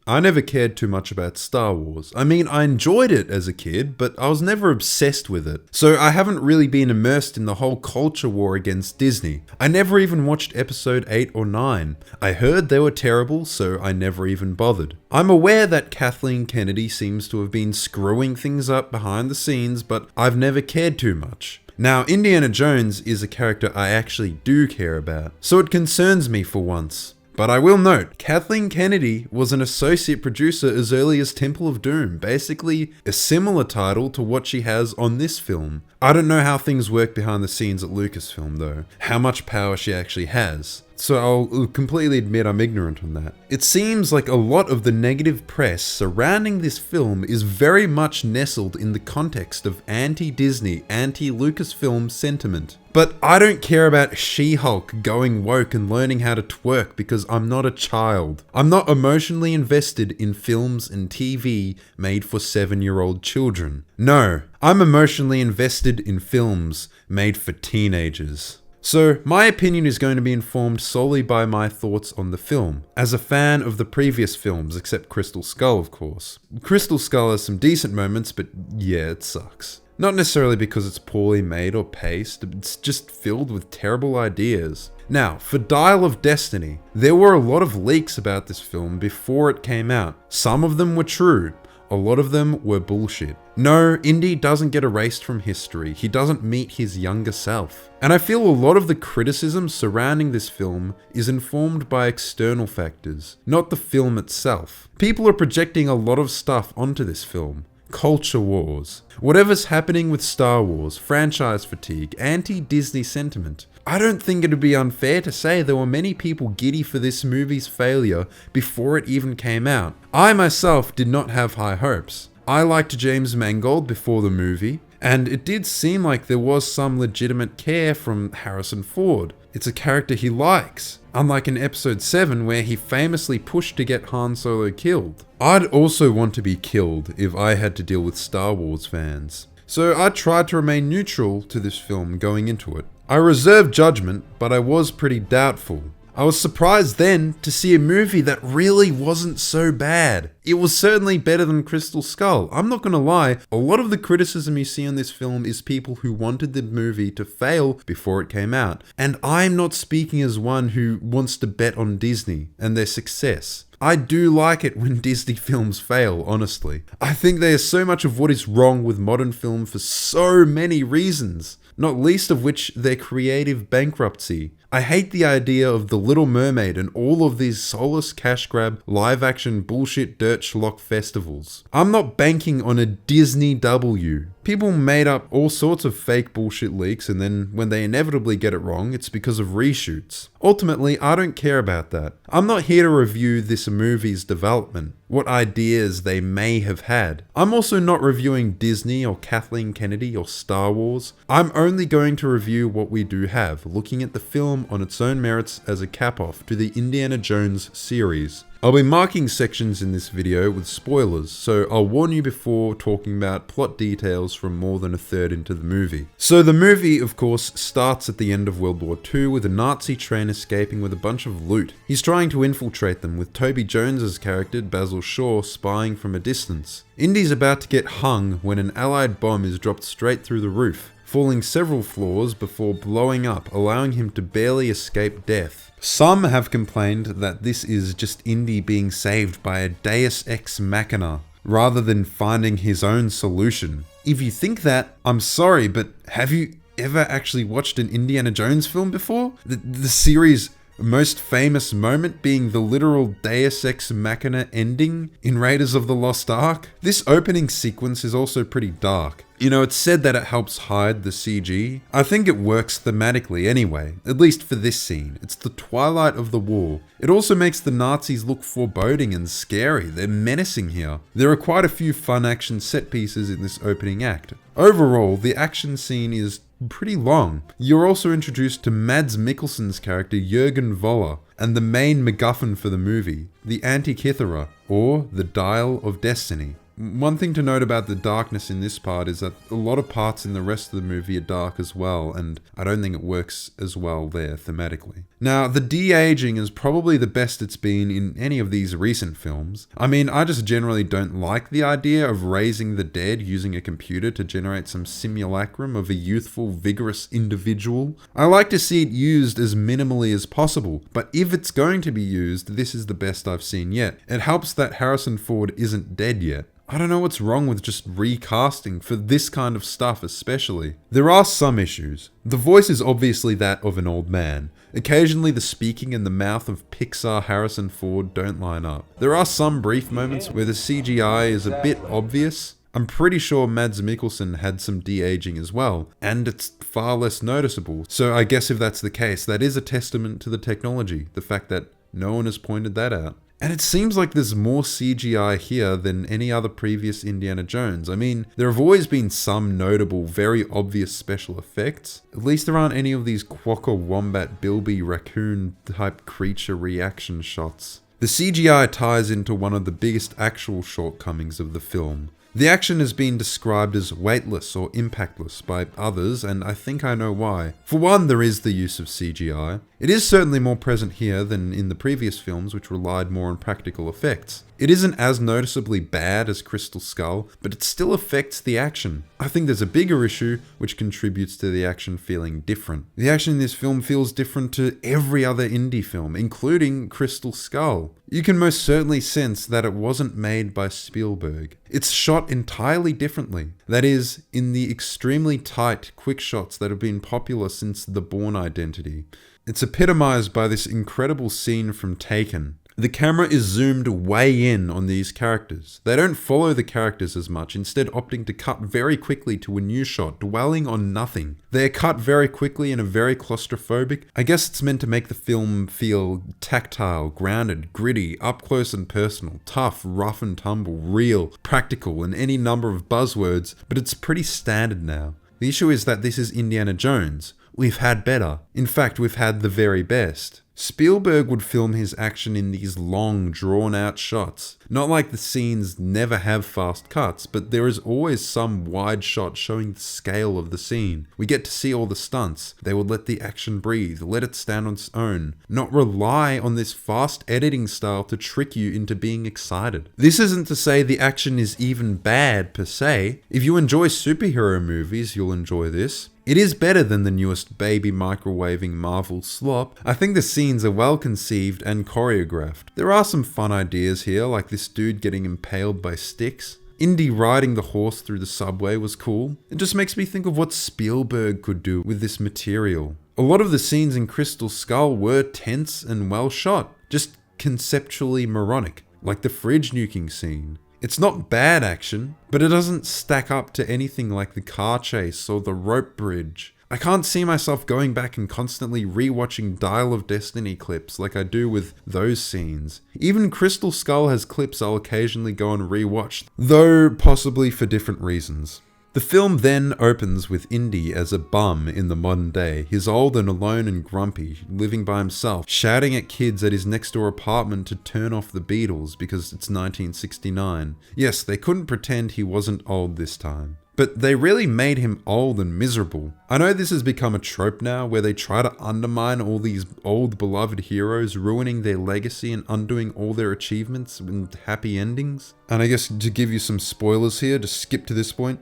I never cared too much about Star Wars. I mean, I enjoyed it as a kid, but I was never obsessed with it. So I haven't really been immersed in the whole culture war against Disney. I never even watched episode 8 or 9. I heard they were terrible, so I never even bothered. I'm aware that Kathleen Kennedy seems to have been screwing things up behind the scenes, but I've never cared too much. Now, Indiana Jones is a character I actually do care about, so it concerns me for once. But I will note, Kathleen Kennedy was an associate producer as early as Temple of Doom, basically a similar title to what she has on this film. I don't know how things work behind the scenes at Lucasfilm though, how much power she actually has. So I'll completely admit I'm ignorant on that. It seems like a lot of the negative press surrounding this film is very much nestled in the context of anti-Disney, anti-Lucasfilm sentiment. But I don't care about She-Hulk going woke and learning how to twerk because I'm not a child. I'm not emotionally invested in films and TV made for 7-year-old children. No, I'm emotionally invested in films made for teenagers. So, my opinion is going to be informed solely by my thoughts on the film, as a fan of the previous films, except Crystal Skull, of course. Crystal Skull has some decent moments, but yeah, it sucks. Not necessarily because it's poorly made or paced, it's just filled with terrible ideas. Now, for Dial of Destiny, there were a lot of leaks about this film before it came out. Some of them were true. A lot of them were bullshit. No, Indy doesn't get erased from history. He doesn't meet his younger self. And I feel a lot of the criticism surrounding this film is informed by external factors, not the film itself. People are projecting a lot of stuff onto this film. Culture wars. Whatever's happening with Star Wars, franchise fatigue, anti-Disney sentiment. I don't think it'd be unfair to say there were many people giddy for this movie's failure before it even came out. I myself did not have high hopes. I liked James Mangold before the movie, and it did seem like there was some legitimate care from Harrison Ford. It's a character he likes, unlike in episode 7 where he famously pushed to get Han Solo killed. I'd also want to be killed if I had to deal with Star Wars fans. So I tried to remain neutral to this film going into it. I reserved judgment, but I was pretty doubtful. I was surprised then to see a movie that really wasn't so bad. It was certainly better than Crystal Skull. I'm not gonna lie, a lot of the criticism you see on this film is people who wanted the movie to fail before it came out. And I'm not speaking as one who wants to bet on Disney and their success. I do like it when Disney films fail, honestly. I think there is so much of what is wrong with modern film for so many reasons, not least of which their creative bankruptcy. I hate the idea of The Little Mermaid and all of these soulless cash grab, live action bullshit dirt schlock festivals. I'm not banking on a Disney W. People made up all sorts of fake bullshit leaks, and then when they inevitably get it wrong, it's because of reshoots. Ultimately, I don't care about that. I'm not here to review this movie's development, what ideas they may have had. I'm also not reviewing Disney or Kathleen Kennedy or Star Wars. I'm only going to review what we do have, looking at the film on its own merits as a cap-off to the Indiana Jones series. I'll be marking sections in this video with spoilers, so I'll warn you before talking about plot details from more than a third into the movie. So the movie, of course, starts at the end of World War II with a Nazi train escaping with a bunch of loot. He's trying to infiltrate them, with Toby Jones's character, Basil Shaw, spying from a distance. Indy's about to get hung when an Allied bomb is dropped straight through the roof, falling several floors before blowing up, allowing him to barely escape death. Some have complained that this is just Indy being saved by a Deus Ex Machina, rather than finding his own solution. If you think that, I'm sorry, but have you ever actually watched an Indiana Jones film before? The series' most famous moment being the literal Deus Ex Machina ending in Raiders of the Lost Ark? This opening sequence is also pretty dark. You know, it's said that it helps hide the CG. I think it works thematically anyway, at least for this scene. It's the twilight of the war. It also makes the Nazis look foreboding and scary. They're menacing here. There are quite a few fun action set pieces in this opening act. Overall, the action scene is pretty long. You're also introduced to Mads Mikkelsen's character Jürgen Voller, and the main MacGuffin for the movie, the Antikythera, or the Dial of Destiny. One thing to note about the darkness in this part is that a lot of parts in the rest of the movie are dark as well, and I don't think it works as well there thematically. Now, the de-aging is probably the best it's been in any of these recent films. I mean, I just generally don't like the idea of raising the dead using a computer to generate some simulacrum of a youthful, vigorous individual. I like to see it used as minimally as possible, but if it's going to be used, this is the best I've seen yet. It helps that Harrison Ford isn't dead yet. I don't know what's wrong with just recasting for this kind of stuff especially. There are some issues. The voice is obviously that of an old man. Occasionally the speaking and the mouth of Pixar Harrison Ford don't line up. There are some brief moments where the CGI is a bit obvious. I'm pretty sure Mads Mikkelsen had some de-aging as well, and it's far less noticeable. So I guess if that's the case, that is a testament to the technology, the fact that no one has pointed that out. And it seems like there's more CGI here than any other previous Indiana Jones. I mean, there have always been some notable, very obvious special effects. At least there aren't any of these quokka wombat bilby raccoon type creature reaction shots. The CGI ties into one of the biggest actual shortcomings of the film. The action has been described as weightless or impactless by others, and I think I know why. For one, there is the use of CGI. It is certainly more present here than in the previous films, which relied more on practical effects. It isn't as noticeably bad as Crystal Skull, but it still affects the action. I think there's a bigger issue which contributes to the action feeling different. The action in this film feels different to every other indie film, including Crystal Skull. You can most certainly sense that it wasn't made by Spielberg. It's shot entirely differently. That is, in the extremely tight, quick shots that have been popular since The Bourne Identity. It's epitomized by this incredible scene from Taken. The camera is zoomed way in on these characters. They don't follow the characters as much, instead opting to cut very quickly to a new shot, dwelling on nothing. They are cut very quickly and are very claustrophobic. I guess it's meant to make the film feel tactile, grounded, gritty, up close and personal, tough, rough and tumble, real, practical, and any number of buzzwords, but it's pretty standard now. The issue is that this is Indiana Jones. We've had better. In fact, we've had the very best. Spielberg would film his action in these long, drawn-out shots. Not like the scenes never have fast cuts, but there is always some wide shot showing the scale of the scene. We get to see all the stunts. They would let the action breathe, let it stand on its own, not rely on this fast editing style to trick you into being excited. This isn't to say the action is even bad per se. If you enjoy superhero movies, you'll enjoy this. It is better than the newest baby microwaving Marvel slop. I think the scenes are well conceived and choreographed. There are some fun ideas here, like this dude getting impaled by sticks. Indy riding the horse through the subway was cool. It just makes me think of what Spielberg could do with this material. A lot of the scenes in Crystal Skull were tense and well shot, just conceptually moronic, like the fridge nuking scene. It's not bad action, but it doesn't stack up to anything like the car chase or the rope bridge. I can't see myself going back and constantly rewatching Dial of Destiny clips like I do with those scenes. Even Crystal Skull has clips I'll occasionally go and rewatch, though possibly for different reasons. The film then opens with Indy as a bum in the modern day. He's old and alone and grumpy, living by himself, shouting at kids at his next door apartment to turn off the Beatles because it's 1969. Yes, they couldn't pretend he wasn't old this time. But they really made him old and miserable. I know this has become a trope now where they try to undermine all these old beloved heroes, ruining their legacy and undoing all their achievements and happy endings. And I guess to give you some spoilers here, to skip to this point,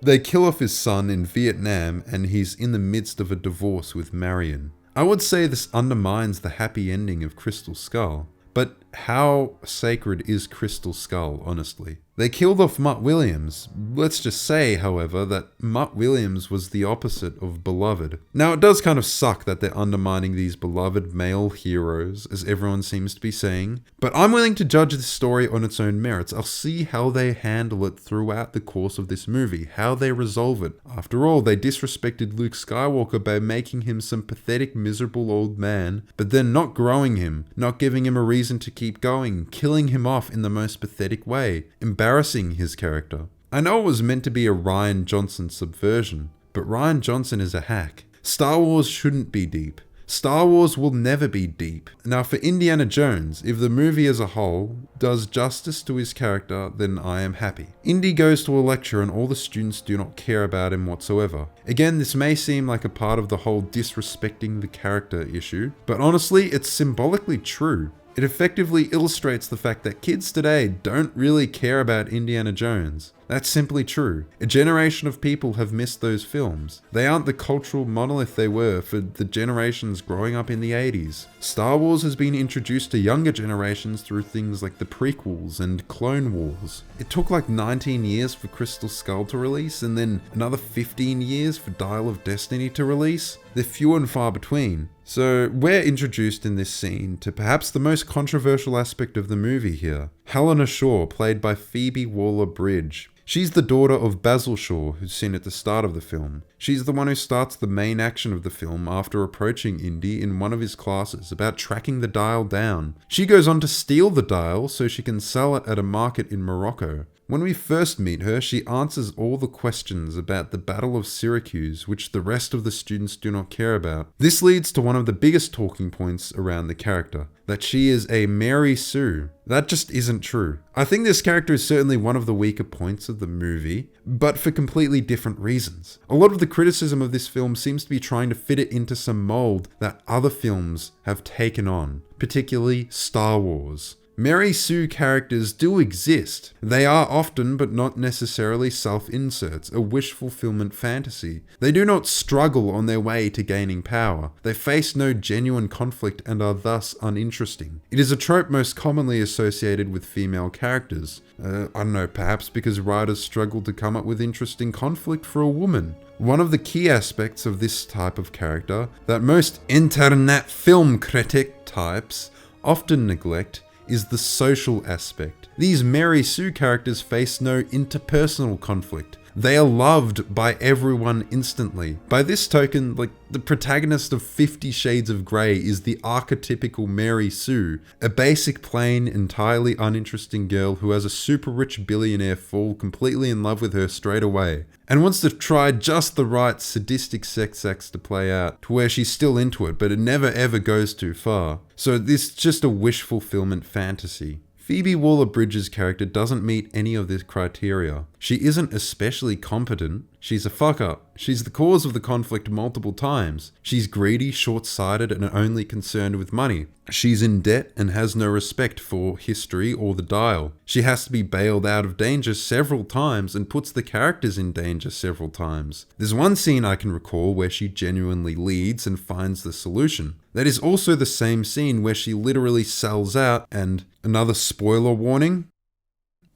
they kill off his son in Vietnam and he's in the midst of a divorce with Marion. I would say this undermines the happy ending of Crystal Skull. But how sacred is Crystal Skull, honestly? They killed off Mutt Williams. Let's just say, however, that Mutt Williams was the opposite of beloved. Now, it does kind of suck that they're undermining these beloved male heroes, as everyone seems to be saying, but I'm willing to judge this story on its own merits. I'll see how they handle it throughout the course of this movie, how they resolve it. After all, they disrespected Luke Skywalker by making him some pathetic, miserable old man, but then not growing him, not giving him a reason to keep going, killing him off in the most pathetic way, embarrassing his character. I know it was meant to be a Rian Johnson subversion, but Rian Johnson is a hack. Star Wars shouldn't be deep. Star Wars will never be deep. Now for Indiana Jones, if the movie as a whole does justice to his character, then I am happy. Indy goes to a lecture and all the students do not care about him whatsoever. Again, this may seem like a part of the whole disrespecting the character issue, but honestly, it's symbolically true. It effectively illustrates the fact that kids today don't really care about Indiana Jones. That's simply true. A generation of people have missed those films. They aren't the cultural monolith they were for the generations growing up in the 80s. Star Wars has been introduced to younger generations through things like the prequels and Clone Wars. It took like 19 years for Crystal Skull to release, and then another 15 years for Dial of Destiny to release. They're few and far between. So we're introduced in this scene to perhaps the most controversial aspect of the movie here. Helena Shaw, played by Phoebe Waller-Bridge. She's the daughter of Basil Shaw, who's seen at the start of the film. She's the one who starts the main action of the film after approaching Indy in one of his classes about tracking the dial down. She goes on to steal the dial so she can sell it at a market in Morocco. When we first meet her, she answers all the questions about the Battle of Syracuse, which the rest of the students do not care about. This leads to one of the biggest talking points around the character, that she is a Mary Sue. That just isn't true. I think this character is certainly one of the weaker points of the movie, but for completely different reasons. A lot of the criticism of this film seems to be trying to fit it into some mold that other films have taken on, particularly Star Wars. Mary Sue characters do exist. They are often, but not necessarily, self-inserts, a wish fulfillment fantasy. They do not struggle on their way to gaining power. They face no genuine conflict and are thus uninteresting. It is a trope most commonly associated with female characters. I don't know, perhaps because writers struggle to come up with interesting conflict for a woman. One of the key aspects of this type of character that most internet film critic types often neglect is the social aspect. These Mary Sue characters face no interpersonal conflict. They are loved by everyone instantly. By this token, like, the protagonist of 50 Shades of Grey is the archetypical Mary Sue, a basic, plain, entirely uninteresting girl who has a super rich billionaire fall completely in love with her straight away, and wants to try just the right sadistic sex acts to play out, to where she's still into it, but it never ever goes too far. So this is just a wish fulfillment fantasy. Phoebe Waller-Bridge's character doesn't meet any of this criteria. She isn't especially competent. She's a fuck-up. She's the cause of the conflict multiple times. She's greedy, short-sighted, and only concerned with money. She's in debt and has no respect for history or the dial. She has to be bailed out of danger several times and puts the characters in danger several times. There's one scene I can recall where she genuinely leads and finds the solution. That is also the same scene where she literally sells out, and another spoiler warning,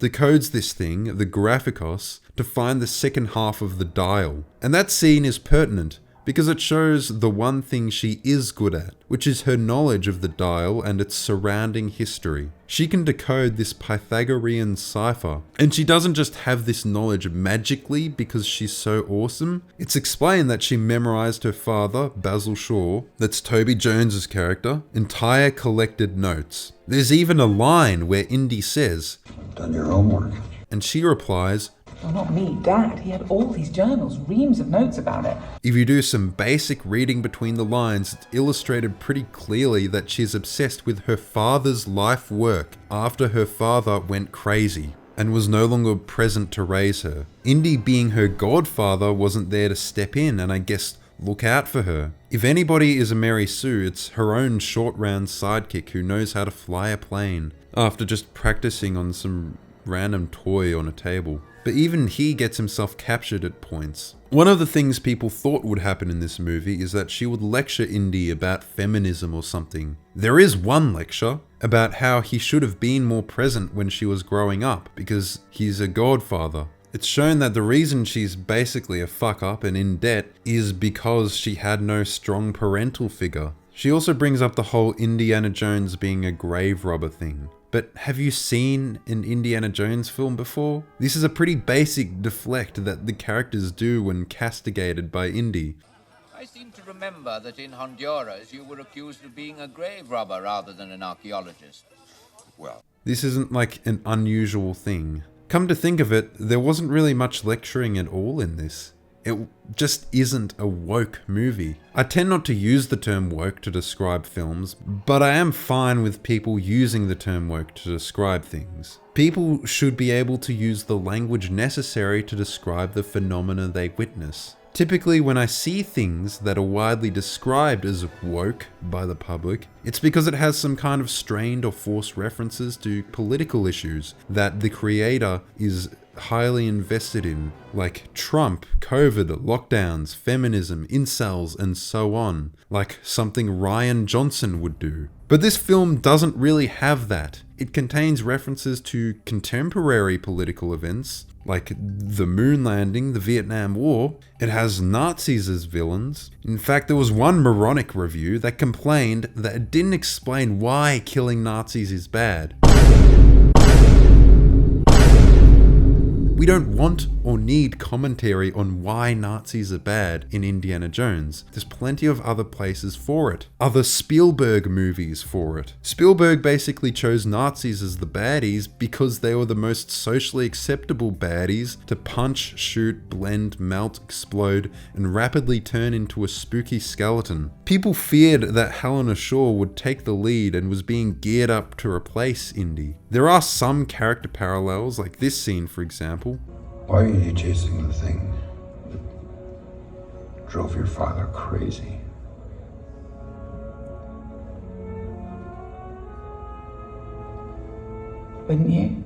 decodes this thing, the Graphicos, to find the second half of the dial. And that scene is pertinent because it shows the one thing she is good at, which is her knowledge of the dial and its surrounding history. She can decode this Pythagorean cipher, and she doesn't just have this knowledge magically because she's so awesome. It's explained that she memorized her father, Basil Shaw, that's Toby Jones's character, entire collected notes. There's even a line where Indy says, "Done your homework?" And she replies, Well, not me, Dad. He had all these journals, reams of notes about it. If you do some basic reading between the lines, it's illustrated pretty clearly that she's obsessed with her father's life work after her father went crazy and was no longer present to raise her. Indy, being her godfather, wasn't there to step in and I guess look out for her. If anybody is a Mary Sue, it's her own short round sidekick who knows how to fly a plane after just practicing on some random toy on a table. But even he gets himself captured at points. One of the things people thought would happen in this movie is that she would lecture Indy about feminism or something. There is one lecture about how he should have been more present when she was growing up because he's a godfather. It's shown that the reason she's basically a fuck up and in debt is because she had no strong parental figure. She also brings up the whole Indiana Jones being a grave robber thing. But have you seen an Indiana Jones film before? This is a pretty basic deflect that the characters do when castigated by Indy. I seem to remember that in Honduras you were accused of being a grave robber rather than an archaeologist. Well, This isn't like an unusual thing. Come to think of it, there wasn't really much lecturing at all in this. It just isn't a woke movie. I tend not to use the term woke to describe films, but I am fine with people using the term woke to describe things. People should be able to use the language necessary to describe the phenomena they witness. Typically, when I see things that are widely described as woke by the public, it's because it has some kind of strained or forced references to political issues that the creator is highly invested in, like Trump, COVID, lockdowns, feminism, incels, and so on, like something Ryan Johnson would do. But this film doesn't really have that. It contains references to contemporary political events, like the moon landing, the Vietnam War. It has Nazis as villains. In fact, there was one moronic review that complained that it didn't explain why killing Nazis is bad. We don't want or need commentary on why Nazis are bad in Indiana Jones. There's plenty of other places for it. Other Spielberg movies for it. Spielberg basically chose Nazis as the baddies because they were the most socially acceptable baddies to punch, shoot, blend, melt, explode, and rapidly turn into a spooky skeleton. People feared that Helena Shaw would take the lead and was being geared up to replace Indy. There are some character parallels, like this scene for example. Why are you chasing the thing that drove your father crazy? Wouldn't you?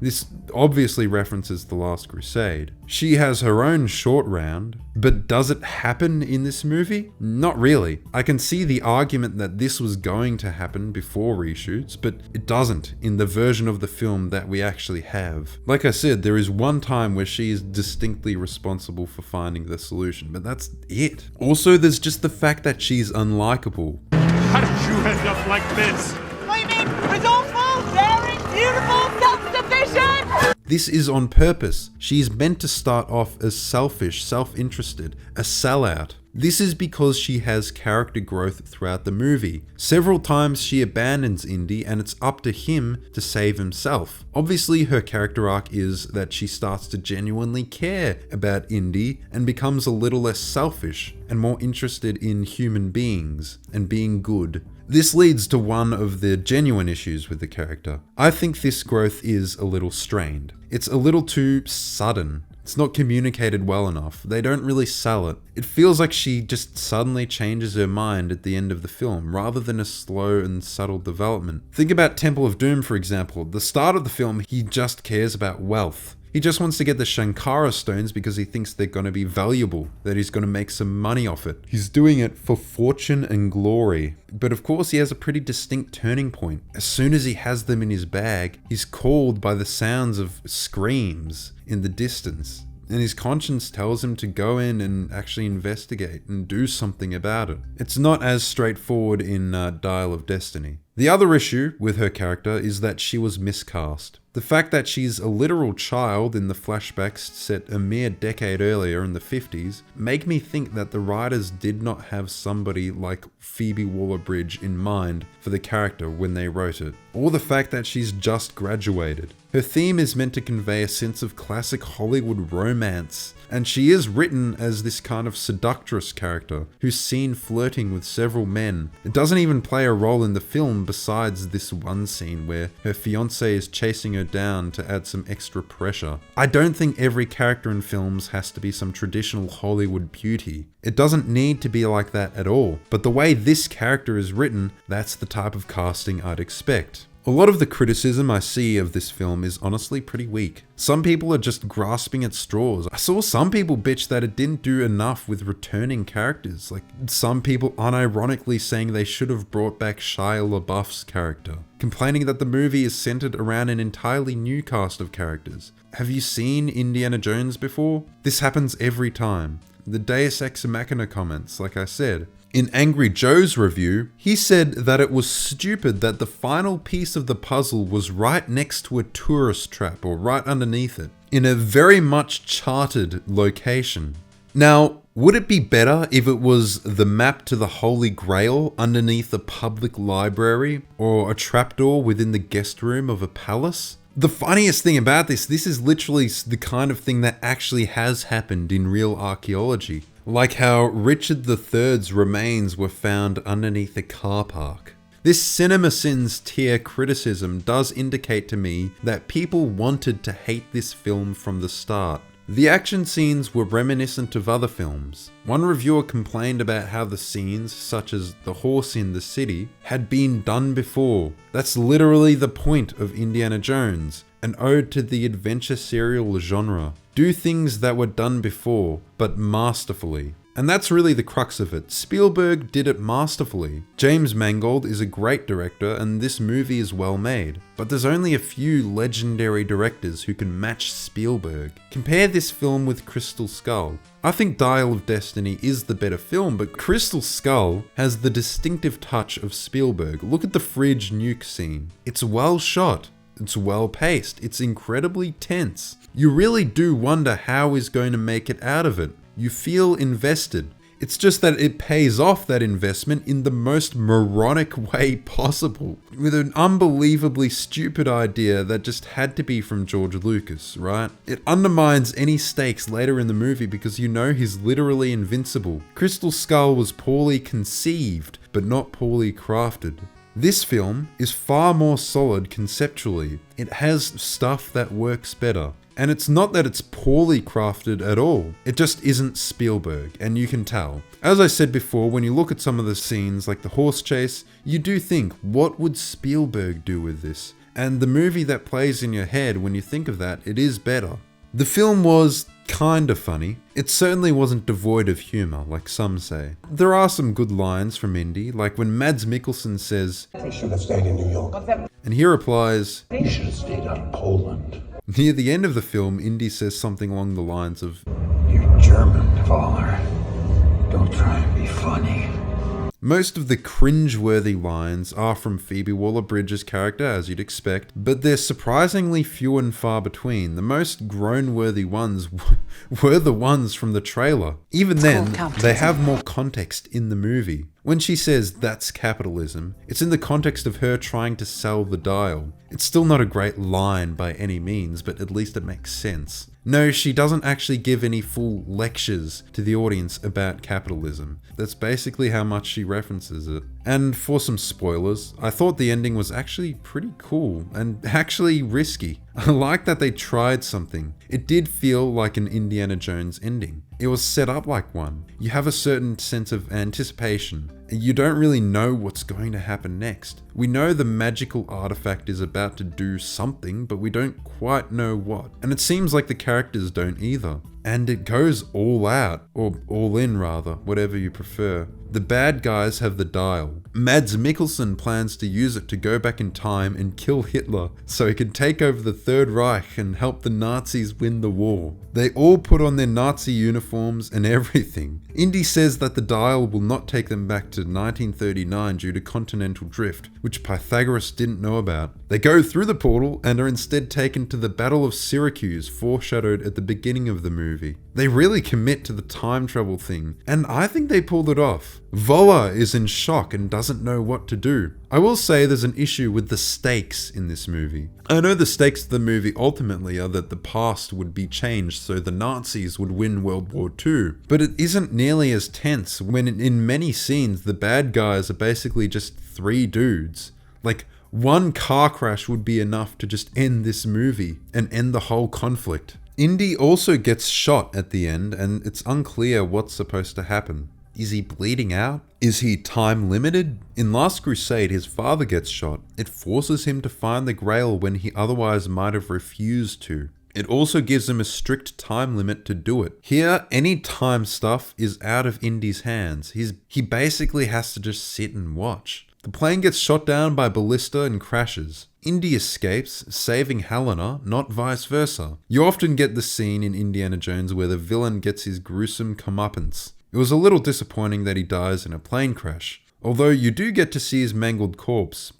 This obviously references The Last Crusade. She has her own short round, but does it happen in this movie? Not really. I can see the argument that this was going to happen before reshoots, but it doesn't in the version of the film that we actually have. Like I said, there is one time where she is distinctly responsible for finding the solution, but that's it. Also, there's just the fact that she's unlikable. How did you end up like this? Flaming, resourceful, daring, beautiful, self-sufficient! This is on purpose. She's meant to start off as selfish, self-interested, a sellout. This is because she has character growth throughout the movie. Several times she abandons Indy and it's up to him to save himself. Obviously her character arc is that she starts to genuinely care about Indy and becomes a little less selfish and more interested in human beings and being good. This leads to one of the genuine issues with the character. I think this growth is a little strained. It's a little too sudden. It's not communicated well enough. They don't really sell it. It feels like she just suddenly changes her mind at the end of the film, rather than a slow and subtle development. Think about Temple of Doom, for example. At the start of the film, he just cares about wealth. He just wants to get the Shankara stones because he thinks they're going to be valuable, that he's going to make some money off it. He's doing it for fortune and glory. But of course he has a pretty distinct turning point. As soon as he has them in his bag, he's called by the sounds of screams in the distance. And his conscience tells him to go in and actually investigate and do something about it. It's not as straightforward in Dial of Destiny. The other issue with her character is that she was miscast. The fact that she's a literal child in the flashbacks set a mere decade earlier in the 50s make me think that the writers did not have somebody like Phoebe Waller-Bridge in mind for the character when they wrote it. Or the fact that she's just graduated. Her theme is meant to convey a sense of classic Hollywood romance, and she is written as this kind of seductress character who's seen flirting with several men. It doesn't even play a role in the film besides this one scene where her fiancé is chasing her down to add some extra pressure. I don't think every character in films has to be some traditional Hollywood beauty. It doesn't need to be like that at all, but the way this character is written, that's the type of casting I'd expect. A lot of the criticism I see of this film is honestly pretty weak. Some people are just grasping at straws. I saw some people bitch that it didn't do enough with returning characters. Like some people unironically saying they should have brought back Shia LaBeouf's character. Complaining that the movie is centered around an entirely new cast of characters. Have you seen Indiana Jones before? This happens every time. The Deus Ex Machina comments, like I said. In Angry Joe's review, he said that it was stupid that the final piece of the puzzle was right next to a tourist trap or right underneath it, in a very much charted location. Now, would it be better if it was the map to the Holy Grail underneath a public library or a trapdoor within the guest room of a palace? The funniest thing about this is literally the kind of thing that actually has happened in real archaeology. Like how Richard III's remains were found underneath a car park. This CinemaSins tier criticism does indicate to me that people wanted to hate this film from the start. The action scenes were reminiscent of other films. One reviewer complained about how the scenes, such as the horse in the city, had been done before. That's literally the point of Indiana Jones, an ode to the adventure serial genre. Do things that were done before, but masterfully. And that's really the crux of it. Spielberg did it masterfully. James Mangold is a great director and this movie is well made. But there's only a few legendary directors who can match Spielberg. Compare this film with Crystal Skull. I think Dial of Destiny is the better film, but Crystal Skull has the distinctive touch of Spielberg. Look at the fridge nuke scene. It's well shot. It's well paced. It's incredibly tense. You really do wonder how he's going to make it out of it. You feel invested. It's just that it pays off that investment in the most moronic way possible, with an unbelievably stupid idea that just had to be from George Lucas, right? It undermines any stakes later in the movie because you know he's literally invincible. Crystal Skull was poorly conceived, but not poorly crafted. This film is far more solid conceptually. It has stuff that works better. And it's not that it's poorly crafted at all. It just isn't Spielberg, and you can tell. As I said before, when you look at some of the scenes, like the horse chase, you do think, what would Spielberg do with this? And the movie that plays in your head when you think of that, it is better. The film was kinda funny. It certainly wasn't devoid of humor, like some say. There are some good lines from Indy, like when Mads Mikkelsen says, You should have stayed in New York. and he replies, You should have stayed out of Poland. near the end of the film, Indy says something along the lines of, You're German, Fowler. Don't try and be funny. most of the cringe-worthy lines are from Phoebe Waller-Bridge's character, as you'd expect, but they're surprisingly few and far between. The most groan-worthy ones were the ones from the trailer. Even then, they have more context in the movie. When she says that's capitalism, it's in the context of her trying to sell the dial. It's still not a great line by any means, but at least it makes sense. No, she doesn't actually give any full lectures to the audience about capitalism. That's basically how much she references it. And for some spoilers, I thought the ending was actually pretty cool and actually risky. I like that they tried something. It did feel like an Indiana Jones ending. It was set up like one. You have a certain sense of anticipation. You don't really know what's going to happen next. We know the magical artifact is about to do something, but we don't quite know what. And it seems like the characters don't either. And it goes all out, or all in rather, whatever you prefer. The bad guys have the dial. Mads Mikkelsen plans to use it to go back in time and kill Hitler so he can take over the Third Reich and help the Nazis win the war. They all put on their Nazi uniforms and everything. Indy says that the dial will not take them back to 1939 due to continental drift, which Pythagoras didn't know about. They go through the portal and are instead taken to the Battle of Syracuse, foreshadowed at the beginning of the movie. They really commit to the time travel thing, and I think they pulled it off. Voller is in shock and doesn't know what to do. I will say there's an issue with the stakes in this movie. I know the stakes of the movie ultimately are that the past would be changed so the Nazis would win World War II, but it isn't nearly as tense when in many scenes the bad guys are basically just three dudes. Like, one car crash would be enough to just end this movie and end the whole conflict. Indy also gets shot at the end and it's unclear what's supposed to happen. Is he bleeding out? Is he time limited? In Last Crusade, his father gets shot. It forces him to find the Grail when he otherwise might have refused to. It also gives him a strict time limit to do it. Here, any time stuff is out of Indy's hands. He basically has to just sit and watch. The plane gets shot down by ballista and crashes. Indy escapes, saving Helena, not vice versa. You often get the scene in Indiana Jones where the villain gets his gruesome comeuppance. It was a little disappointing that he dies in a plane crash, although you do get to see his mangled corpse.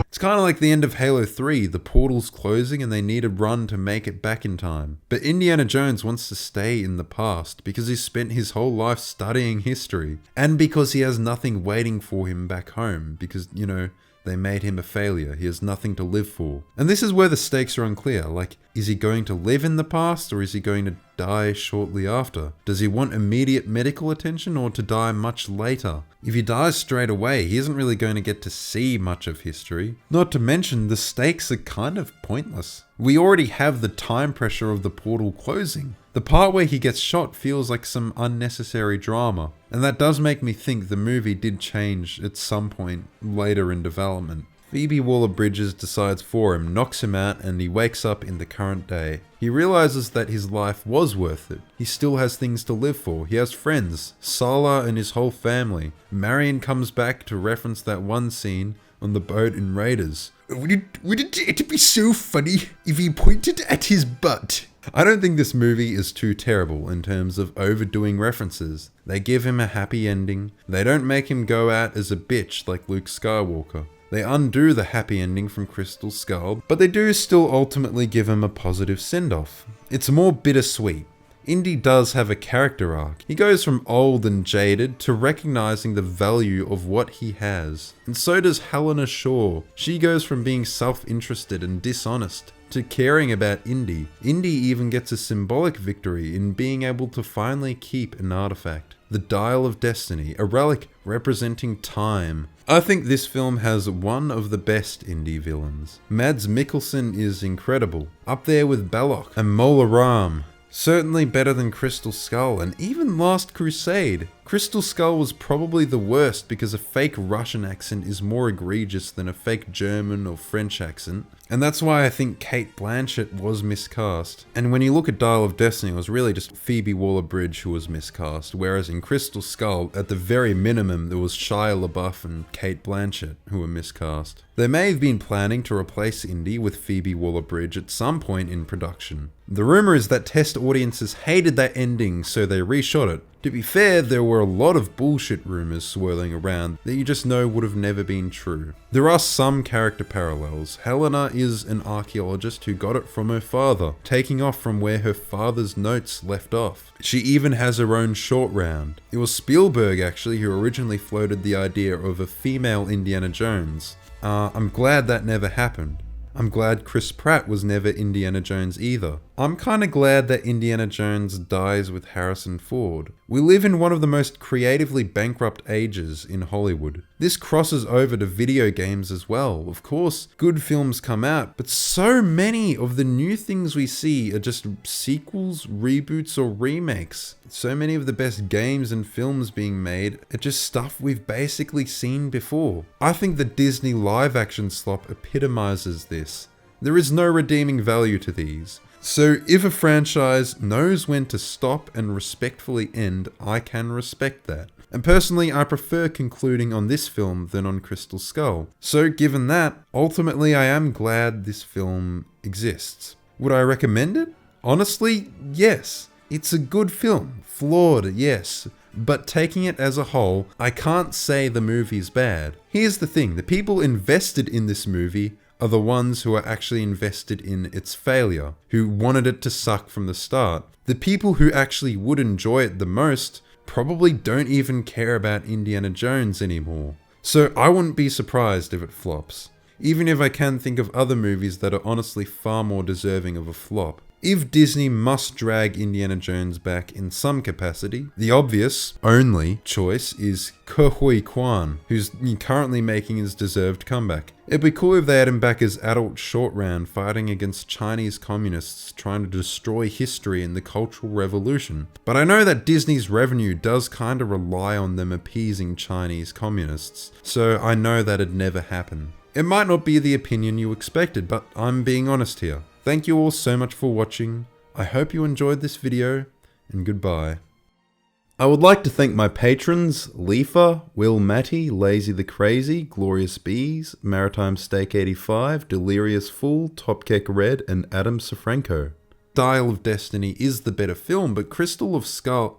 It's kind of like the end of Halo 3, the portal's closing and they need a run to make it back in time. But Indiana Jones wants to stay in the past because he spent his whole life studying history, and because he has nothing waiting for him back home because, you know, They made him a failure. He has nothing to live for. And this is where the stakes are unclear. Like, is he going to live in the past or is he going to die shortly after? Does he want immediate medical attention or to die much later? If he dies straight away, he isn't really going to get to see much of history. Not to mention, the stakes are kind of pointless. We already have the time pressure of the portal closing. The part where he gets shot feels like some unnecessary drama. And that does make me think the movie did change at some point later in development. Phoebe Waller-Bridges decides for him, knocks him out, and he wakes up in the current day. He realizes that his life was worth it. He still has things to live for. He has friends, Sala and his whole family. Marion comes back to reference that one scene on the boat in Raiders. Wouldn't it be so funny if he pointed at his butt? I don't think this movie is too terrible in terms of overdoing references. They give him a happy ending. They don't make him go out as a bitch like Luke Skywalker. They undo the happy ending from Crystal Skull, but they do still ultimately give him a positive send-off. It's more bittersweet. Indy does have a character arc. He goes from old and jaded to recognizing the value of what he has. And so does Helena Shaw. She goes from being self-interested and dishonest to caring about Indy. Indy even gets a symbolic victory in being able to finally keep an artifact. The Dial of Destiny, a relic representing time. I think this film has one of the best Indy villains. Mads Mikkelsen is incredible, up there with Belloq and Mola Ram. Certainly better than Crystal Skull and even Last Crusade. Crystal Skull was probably the worst because a fake Russian accent is more egregious than a fake German or French accent. And that's why I think Cate Blanchett was miscast. And when you look at Dial of Destiny, it was really just Phoebe Waller-Bridge who was miscast. Whereas in Crystal Skull, at the very minimum, there was Shia LaBeouf and Cate Blanchett who were miscast. They may have been planning to replace Indy with Phoebe Waller-Bridge at some point in production. The rumor is that test audiences hated that ending, so they reshot it. To be fair, there were a lot of bullshit rumors swirling around that you just know would have never been true. There are some character parallels. Helena is an archaeologist who got it from her father, taking off from where her father's notes left off. She even has her own short round. It was Spielberg actually who originally floated the idea of a female Indiana Jones. I'm glad that never happened. I'm glad Chris Pratt was never Indiana Jones either. I'm kinda glad that Indiana Jones dies with Harrison Ford. We live in one of the most creatively bankrupt ages in Hollywood. This crosses over to video games as well. Of course, good films come out, but so many of the new things we see are just sequels, reboots, or remakes. So many of the best games and films being made are just stuff we've basically seen before. I think the Disney live-action slop epitomizes this. There is no redeeming value to these. So if a franchise knows when to stop and respectfully end, I can respect that. And personally, I prefer concluding on this film than on Crystal Skull. So given that, ultimately I am glad this film exists. Would I recommend it? Honestly, yes. It's a good film. Flawed, yes. But taking it as a whole, I can't say the movie's bad. Here's the thing, the people invested in this movie are the ones who are actually invested in its failure, who wanted it to suck from the start. The people who actually would enjoy it the most probably don't even care about Indiana Jones anymore. So I wouldn't be surprised if it flops, even if I can think of other movies that are honestly far more deserving of a flop. If Disney must drag Indiana Jones back in some capacity, the obvious, only choice is Ke Huy Quan, who's currently making his deserved comeback. It'd be cool if they had him back as adult short round fighting against Chinese communists trying to destroy history and the Cultural Revolution. But I know that Disney's revenue does kinda rely on them appeasing Chinese communists, so I know that'd never happen. It might not be the opinion you expected, but I'm being honest here. Thank you all so much for watching. I hope you enjoyed this video, and goodbye. I would like to thank my patrons, Leafa, Will Matty, Lazy the Crazy, Glorious Bees, Maritime Steak 85, Delirious Fool, Topkek Red, and Adam Safranco. Dial of Destiny is the better film, but Crystal of Skull...